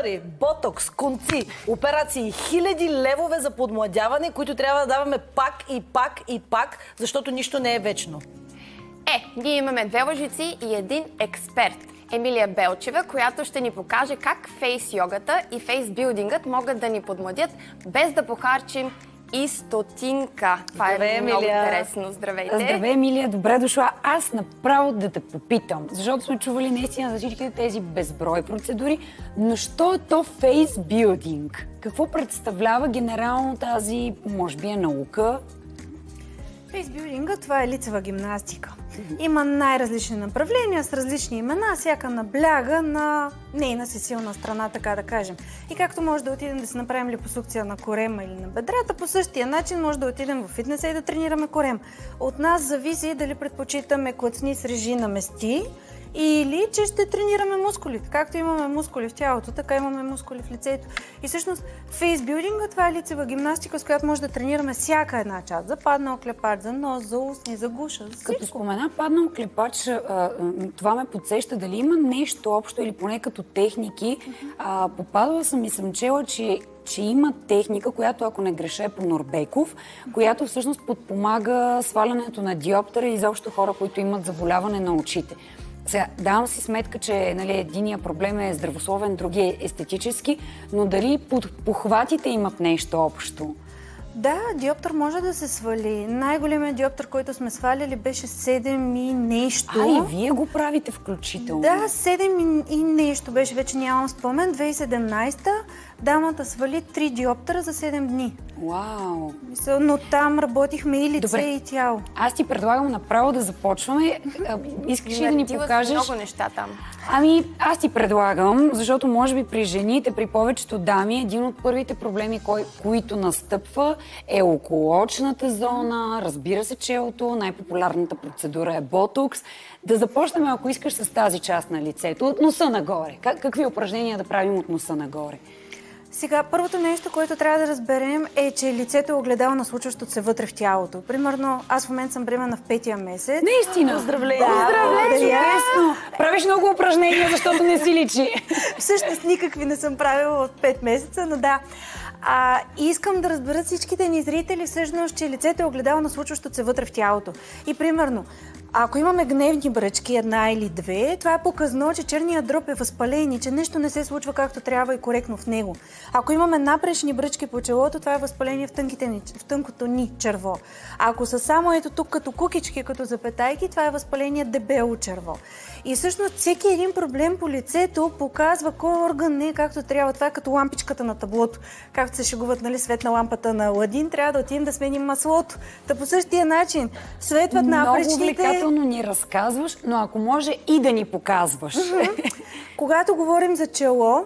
филъри, ботокс, конци, операции, хиляди левове за подмладяване, които трябва да даваме пак и пак и пак, защото нищо не е вечно. Ние имаме 2 лъжици и един експерт. Емилия Белчева, която ще ни покаже как фейс йогата и фейс билдингът могат да ни подмладят, без да похарчим и стотинка. Това е много интересно. Здравейте! Здравей, Емилия! Добре дошла. Аз направо да те попитам, защото сме чували наистина за всичките тези безброй процедури, но що е то фейс билдинг? Какво представлява генерално тази, може би, наука? Фейсбилдинга, това е лицева гимнастика. Има най-различни направления с различни имена, всяка набляга на нейна си силна страна, така да кажем. И както може да отидем да си направим липосукция на корема или на бедрата, по същия начин може да отидем в фитнеса и да тренираме корем. От нас зависи дали предпочитаме клъцни с режи на мести, или че ще тренираме мускулите. Както имаме мускули в тялото, така имаме мускули в лицето. И всъщност фейсбилдинга, това е лицева гимнастика, с която може да тренираме всяка една част. За паднал клепач, за нос, за устни, за гуша, за всичко. Като спомена паднал клепач, това ме подсеща дали има нещо общо или поне като техники. Попадала съм и съм чела, че има техника, която, ако не греша, е по Норбеков, която всъщност подпомага свалянето на диоптъра и изобщо хора, които имат заболяване на очите. Сега, давам си сметка, че единия проблем е здравословен, другия е естетически, но дали похватите имат нещо общо? Да, диоптър може да се свали. Най-големият диоптър, който сме сваляли, беше 7 и нещо. И вие го правите включително? Да, 7 и нещо беше, вече нямам спомен. 2017-та дамата свали 3 диоптъра за 7 дни. Вау! Но там работихме и лице, и тяло. Аз ти предлагам направо да започваме. Искаш ли да ни покажеш? Много неща там. Аз ти предлагам, защото може би при жените, при повечето дами, един от първите проблеми, които настъпва, е околоочната зона, разбира се, челото, най-популярната процедура е ботокс. Да започнем, ако искаш, с тази част на лицето, от носа нагоре. Какви упражнения да правим от носа нагоре? Сега, първото нещо, което трябва да разберем е, че лицето е огледало на случващото се вътре в тялото. Примерно, аз в момента съм бременна в 5-тия месец. Наистина! Поздравления! Поздравления! Правиш много упражнения, защото не си личи. Всъщност никакви не съм правила от 5 месеца, но да. Искам да разберат всичките ни зрители всъщност, че лицето е огледало на случващото се вътре в тялото. И примерно, ако имаме гневни бръчки, 1 или 2, това е показно, че черният дроб е възпален и че нещо не се случва както трябва и коректно в него. Ако имаме напрешни бръчки по челото, това е възпаление в тънкото ни черво. Ако са само ето тук като кукички, като запетайки, това е възпаление дебело черво. И всъщност всеки един проблем по лицето показва кой орган не е както трябва. Това е като лампичката на таблото. Както се шегуват, нали, свет на лампата на Аладин, трябва да отидем да сменим маслото. Та по същия начин светват напречните. Много увлекателно ни разказваш, но ако може и да ни показваш. Когато говорим за чело,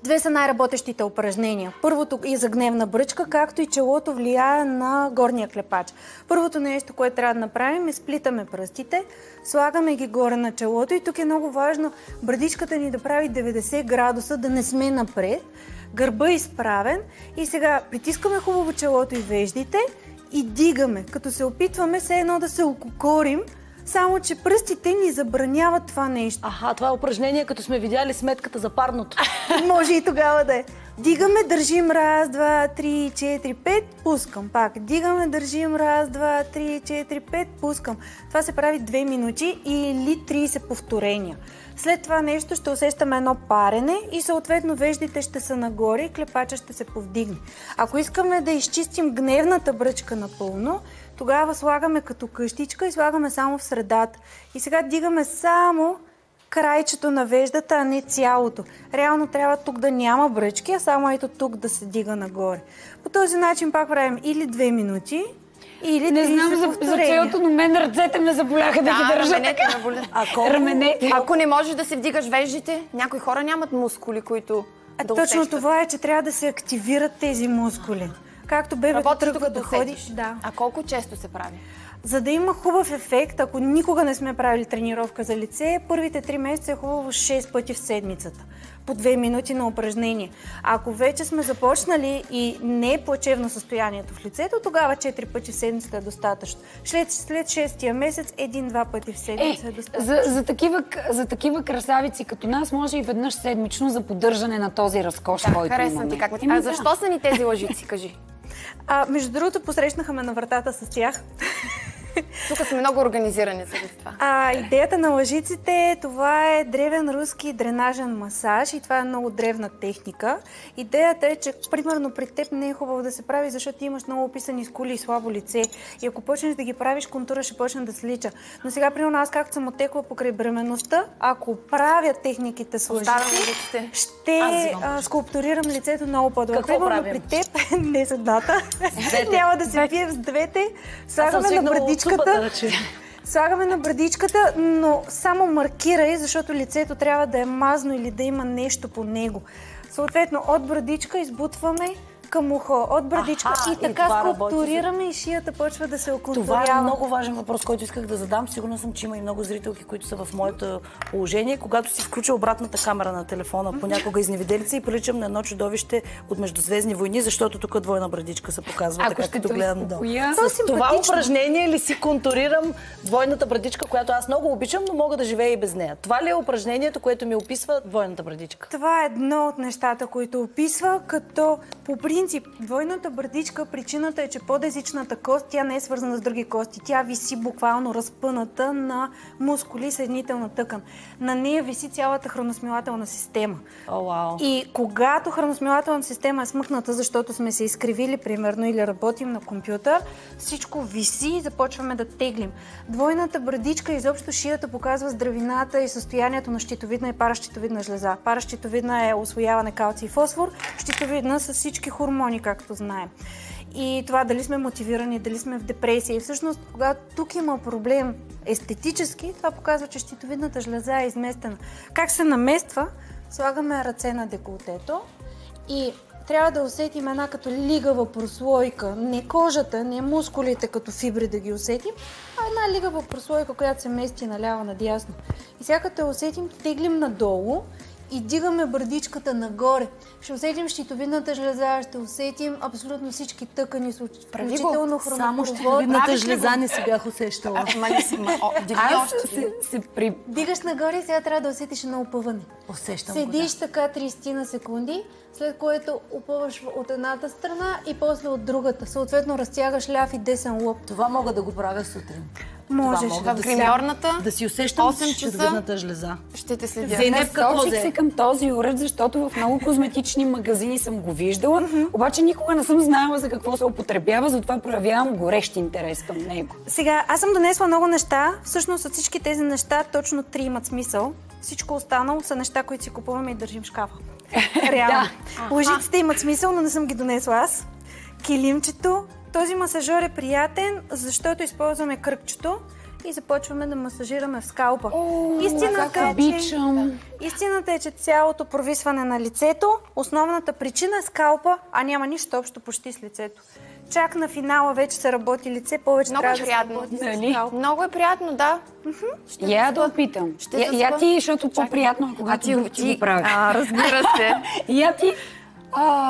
2 са най-работещите упражнения. Първото и за гневна бръчка, както и челото влияе на горния клепач. Първото нещо, което трябва да направим, е сплитаме пръстите, слагаме ги горе на челото и тук е много важно брадичката ни да прави 90 градуса, да не сме напред, гърба изправен и сега притискаме хубаво челото и веждите и дигаме, като се опитваме все едно да се ококорим, само че пръстите ни забраняват това нещо. Това е упражнение, като сме видяли сметката за парното. Може и тогава да е. Дигаме, държим 1, 2, 3, 4, 5, пускам пак. Дигаме, държим 1, 2, 3, 4, 5, пускам. Това се прави 2 минути или 30 повторения. След това нещо ще усещаме едно парене и съответно веждите ще са нагоре и клепача ще се повдигне. Ако искаме да изчистим гневната бръчка напълно, тогава слагаме като къщичка и слагаме само в средата. И сега дигаме само крайчето на веждата, а не цялото. Реално трябва тук да няма бръчки, а само ето тук да се дига нагоре. По този начин пак правим или 2 минути, или 30 не знам за челото, но мен ръцете ме заболяха да ги държа. Раменете ме болят. Раменете. Ако не можеш да се вдигаш веждите, някои хора нямат мускули, които да усещат. Точно това е, че трябва да се активират тези мускули. Както бебето тръгва да ходи. Да. А колко често се прави? За да има хубав ефект, ако никога не сме правили тренировка за лице, първите 3 месеца е хубаво 6 пъти в седмицата. По 2 минути на упражнение. Ако вече сме започнали и не е плачевно състоянието в лицето, тогава 4 пъти в седмицата е достатъчно. След 6-тия месец 1-2 пъти в седмица е достатъчно. За такива красавици като нас може и веднъж седмично за поддържане на този разкош, който харесвам ти. имаме. Защо са ни тези лъжици, кажи? Между другото, посрещнаха ме на вратата с тях. Тук сме много организирани за това. Идеята на лъжиците, това е древен руски дренажен масаж и това е много древна техника. Идеята е, че примерно при теб не е хубаво да се прави, защото ти имаш много описани скули и слабо лице. И ако почнеш да ги правиш, контура ще почне да се лича. Но сега, примерно, аз както съм отекла покрай бременността, ако правя техниките с лъжици, ще скулптурирам лицето много по-добре. Примерно при теб, не с едната, няма да се пие с двете, слагаме на брадичката. Слагаме на брадичката, но само маркирай, защото лицето трябва да е мазно или да има нещо по него. Съответно, от брадичка избутваме към ухо, от брадичка и така скулптурираме и шията почва да се оконтурява. Това е много важен въпрос, който исках да задам. Сигурна съм, че има и много зрителки, които са в моето положение. Когато си включа обратната камера на телефона, понякога изневиделица и приличам на едно чудовище от Междузвездни войни, защото тук двойна брадичка се показва, така като гледам долу. С това упражнение ли си контурирам двойната брадичка, която аз много обичам, но мога да живея и без нея? Това ли е упражнението, което ми описва двойната брадичка? Това е едно от нещата, които описва, като по принцип двойната брадичка, причината е, че подезичната кост, тя не е свързана с други кости. Тя виси буквално разпъната на мускули и съединителна тъкан. На нея виси цялата храносмилателна система. И когато храносмилателната система е смъкната, защото сме се изкривили, примерно, или работим на компютър, всичко виси и започваме да теглим. Двойната брадичка, изобщо шията, показва здравината и състоянието на щитовидна и паращитовидна жлеза. Паращитовидна е усвояване калций и фосфор, щитовидна с всички хормони, както знаем. И това дали сме мотивирани, дали сме в депресия. И всъщност, когато тук има проблем естетически, това показва, че щитовидната жлеза е изместена. Как се намества? Слагаме ръце на деколтето и трябва да усетим една като лигава прослойка. Не кожата, не мускулите като фибри да ги усетим, а една лигава прослойка, която се мести наляво надясно. И сега като я усетим, теглим надолу и дигаме брадичката нагоре. Ще усетим щитовидната жлеза, ще усетим абсолютно всички тъкани, включително хранопровод. Само щитовидната жлеза не си бях усещала. Дигаш нагоре и сега трябва да усетиш едно опъване. Усещам Седиш така 30 на секунди, след което опъваш от едната страна и после от другата. Съответно разтягаш ляв и десен лоб. Това мога да го правя сутрин. Можеш. В гримьорната да си усещам 8 щитовидната жлеза. Ще те следя. Насочих се към този уред, защото в много козметични магазини съм го виждала, обаче никога не съм знаела за какво се употребява, затова проявявам горещ интерес към него. Сега, аз съм донесла много неща. Всъщност от всички тези неща точно 3 имат смисъл. Всичко останало са неща, които си купуваме и държим в шкафа. Реално. Лъжиците имат смисъл, но не съм ги донесла аз. Килимчето. Този масажор е приятен, защото използваме кръгчето и започваме да масажираме в скалпа. Истината е, че цялото провисване на лицето, основната причина е скалпа, а няма нищо общо почти с лицето. Чак на финала вече се работи лице, повече много трябва да се работи с скалпа. Много е приятно, да. Я да опитам. Я ти, защото по-приятно е, когато друг ти го прави. Разбира се. Я ти.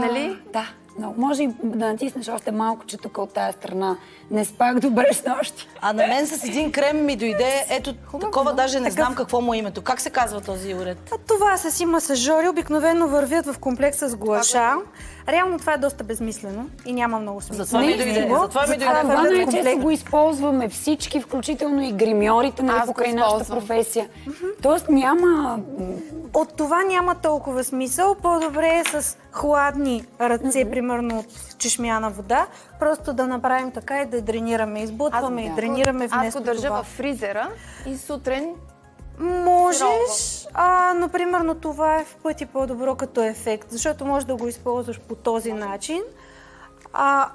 Нали? Да. Но може и да натиснеш още малко, че тук от тая страна не спах добре с нощи. А на мен с един крем ми дойде, ето такова, даже не знам какво му е името. Как се казва този уред? Това са си масажори, обикновено вървят в комплекс с гуаша. Реално това е доста безмислено и няма много смисъл. Затова ми дойде. Това най-често го използваме всички, включително и гримьорите, покрай нашата професия. Тоест няма... От това няма толкова смисъл. По-добре е с хладни ръце, примерно от чешмяна вода, просто да направим така и да дренираме. Избутваме и дренираме вместо това. Аз го държа във фризера и сутрин... Можеш, но примерно това е в пъти по-добро като ефект, защото можеш да го използваш по този начин.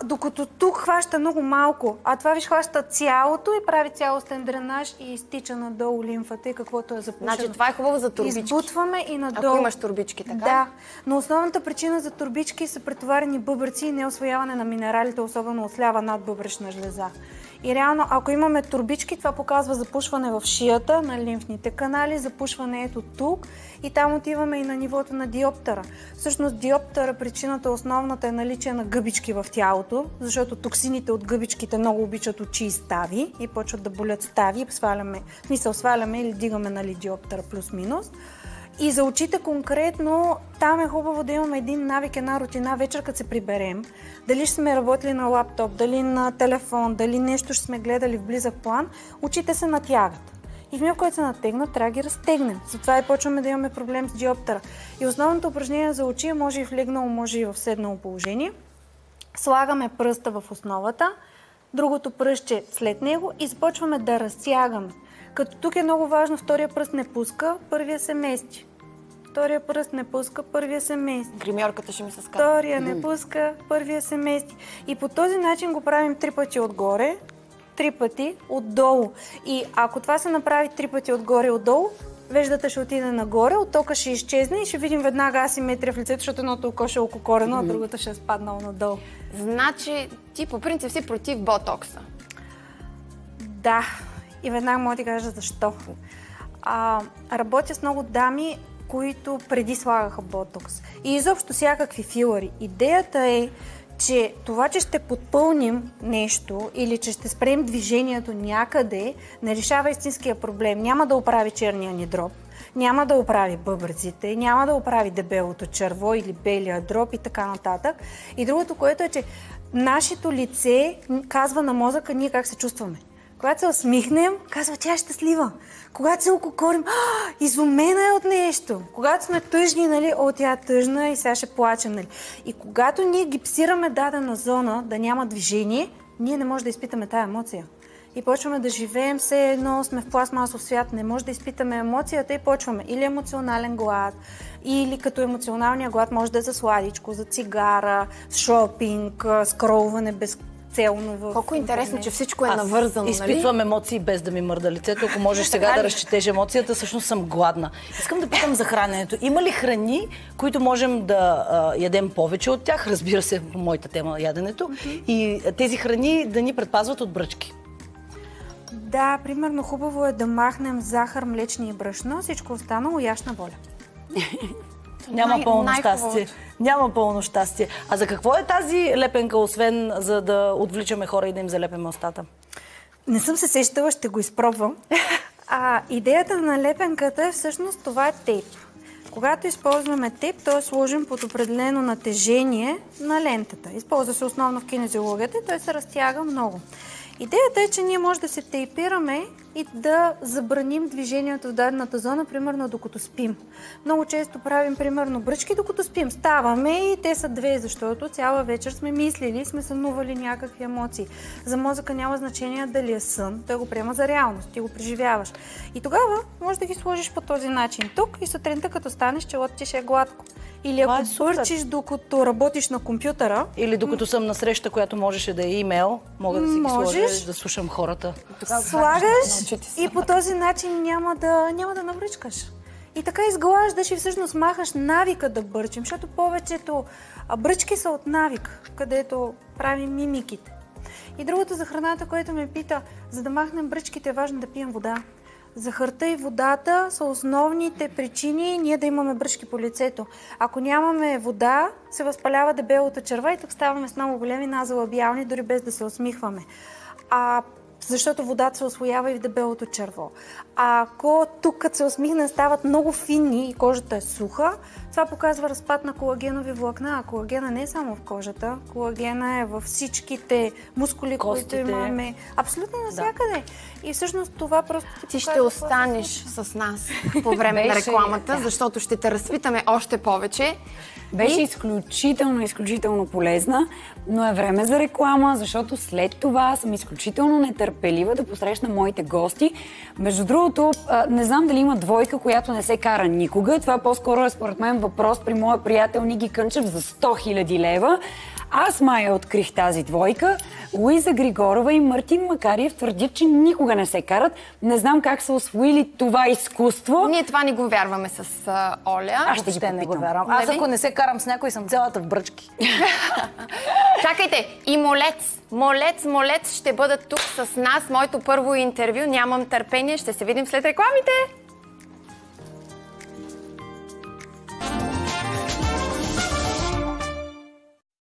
Докато тук хваща много малко, а това виж хваща цялото и прави цялостен дренаж и изтича надолу лимфата и каквото е запушено. Значи това е хубаво за турбички. Избутваме и надолу. Ако имаш турбички, така? Да, но основната причина за турбички са претоварени бъбреци и неосвояване на минералите, особено от слява надбъбречна жлеза. И реално, ако имаме турбички, това показва запушване в шията на лимфните канали, запушване ето тук и там отиваме и на нивото на диоптера. Всъщност диоптера, причината основната е наличие на гъбички в тялото, защото токсините от гъбичките много обичат очи и стави и почват да болят стави и сваляме или дигаме диоптера плюс-минус. И за очите конкретно, там е хубаво да имаме един навик, една рутина вечер, като се приберем. Дали ще сме работили на лаптоп, дали на телефон, дали нещо ще сме гледали в близък план, очите се натягат. И в миг, който се натегнат, трябва да ги разтегнем. Затова и почваме да имаме проблем с диоптера. И основното упражнение за очи може и в легнало, може и в седнало положение. Слагаме пръста в основата, другото пръстче след него и започваме да разтягаме. Като тук е много важно, втория пръст не пуска, първия се мести. Втория пръст не пуска, първия се мести. Гримьорката ще ми се скара. Втория не пуска, първия се мести. И по този начин го правим 3 пъти отгоре, 3 пъти отдолу. И ако това се направи 3 пъти отгоре и отдолу, веждата ще отиде нагоре, оттока ще изчезне и ще видим веднага асиметрия в лицето, защото едното око ще е ококорено, а другото ще е спаднало надолу. Значи ти по принцип си против ботокса? Да. И веднага мога да ти кажа защо. Работя с много дами, които преди слагаха ботокс. И изобщо всякакви филъри. Идеята е, че това, че ще подпълним нещо или че ще спрем движението някъде, не решава истинския проблем. Няма да оправи черния ни дроб, няма да оправи бъбреците, няма да оправи дебелото черво или белия дроб и така нататък. И другото, което е, че нашето лице казва на мозъка ние как се чувстваме. Когато се усмихнем, казва, тя е щастлива. Когато се ококорим, изумена е от нещо. Когато сме тъжни, нали, тя е тъжна и сега ще плачем, нали. И когато ние гипсираме дадена зона, да няма движение, ние не можем да изпитаме тая емоция. И почваме да живеем все едно, сме в пластмасов свят, не може да изпитаме емоцията и почваме или емоционален глад, или като емоционалния глад може да е за сладичко, за цигара, шопинг, скролване без целно. Колко интересно, че всичко е навързано, изпитвам емоции без да ми мърда лицето. Ако можеш сега да разчетеш емоцията, всъщност съм гладна. Искам да питам за храненето. Има ли храни, които можем да ядем повече от тях? Разбира се, по моята тема яденето. И тези храни да ни предпазват от бръчки? Да, примерно хубаво е да махнем захар, млечни и брашно. Всичко останало яш на воля. Няма пълно щастие. Няма пълно щастие. А за какво е тази лепенка, освен за да отвличаме хора и да им залепяме устата? Не съм се сещала, ще го изпробвам. Идеята на лепенката е всъщност това е тейп. Когато използваме тейп, той е сложен под определено натежение на лентата. Използва се основно в кинезиологията и той се разтяга много. Идеята е, че ние може да се тейпираме и да забраним движението в дадената зона, примерно докато спим. Много често правим, примерно, бръчки докато спим. Ставаме и те са 2, защото цяла вечер сме мислили, сме сънували някакви емоции. За мозъка няма значение дали е сън, той го приема за реалност, ти го преживяваш. И тогава може да ги сложиш по този начин тук и сутринта като станеш, челото ти ще е гладко. Или ако бърчиш докато работиш на компютъра. Или докато съм на среща, която можеше да е имейл, мога да си ги сложа да слушам хората. Слагаш и по този начин няма да навръчкаш. И така изглаждаш и всъщност махаш навика да бърчим, защото повечето бръчки са от навик, където правим мимиките. И другото за храната, което ме пита, за да махнем бръчките е важно да пием вода. Захарта и водата са основните причини ние да имаме бръчки по лицето. Ако нямаме вода, се възпалява дебелото черва и тук ставаме с много големи назолабиални, дори без да се усмихваме. Защото водата се усвоява и в дебелото черво. Ако тук, като се усмихне, стават много финни и кожата е суха, това показва разпад на колагенови влакна. А колагена не е само в кожата, колагена е във всичките мускули, които имаме. Абсолютно навсякъде. И всъщност това просто ти ще останеш с нас по време на рекламата, защото ще те разпитаме още повече. Беше изключително полезна, но е време за реклама, защото след това съм изключително нетърпелива да посрещна моите гости. Между другото, не знам дали има двойка, която не се кара никога. Това по-скоро е според мен въпрос при моя приятел Ники Кънчев за 100 000 лева. Аз май открих тази двойка. Луиза Григорова и Мартин Макариев твърдят, че никога не се карат. Не знам как са освоили това изкуство. Ние това не го вярваме с Оля. Аз ще не го вярвам. Аз ако не се карам с някой, съм цялата в бръчки. Чакайте, и Молец ще бъдат тук с нас. Моето първо интервю. Нямам търпение. Ще се видим след рекламите.